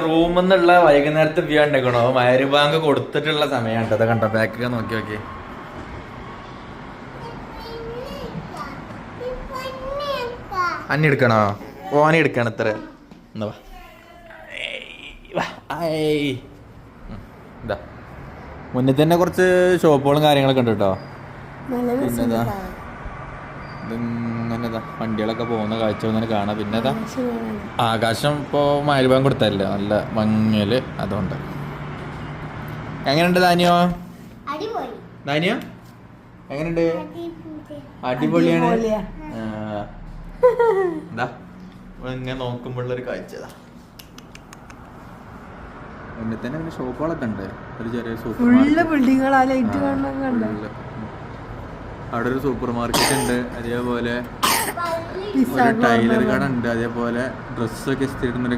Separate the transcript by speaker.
Speaker 1: റൂമിൽ നിന്നുള്ള വൈകുന്നേരത്തെ വ്യൂ ഉണ്ടെക്കണോ മരുബാങ്ക് കൊടുത്തിട്ടുള്ള സമയമാണ് അത് കണ്ടോ ബാക്കൊക്കെ നോക്കി നോക്കി. അന്നി എടുക്കണോ? ഓനെ എടുക്കണം ഇത്ര എന്താ ഇതാ മുന്നിൽ തന്നെ കുറച്ച് ഷോപ്പുകളും കാര്യങ്ങളൊക്കെ ഉണ്ട് കേട്ടോ. പിന്നെതാ ഇതിങ്ങനെതാ വണ്ടികളൊക്കെ പോകുന്ന കാഴ്ച ഇങ്ങനെ കാണാം. പിന്നെതാ ആകാശം ഇപ്പോൾ മരുഭാഗം കൊടുത്തല്ലേ നല്ല ഭംഗിയില്. അതുകൊണ്ട് എങ്ങനെയുണ്ട് ദാനിയോ? ദാനിയോ എങ്ങനെയുണ്ട്? അടിപൊളിയാണ്. എന്താ ഇങ്ങനെ നോക്കുമ്പോഴുള്ളൊരു കാഴ്ചതാ. മുന്നിൽ തന്നെ പിന്നെ ഷോപ്പുകളൊക്കെ ഉണ്ട്. ഒരു ചെറിയ സൂപ്പർ അവിടെ ഒരു സൂപ്പർ മാർക്കറ്റ് ഉണ്ട്. അതേപോലെ ഒരു ടൈലർ കട ഉണ്ട്. അതേപോലെ ഡ്രസ്സൊക്കെ ഇസ്തിരി ഇടുന്ന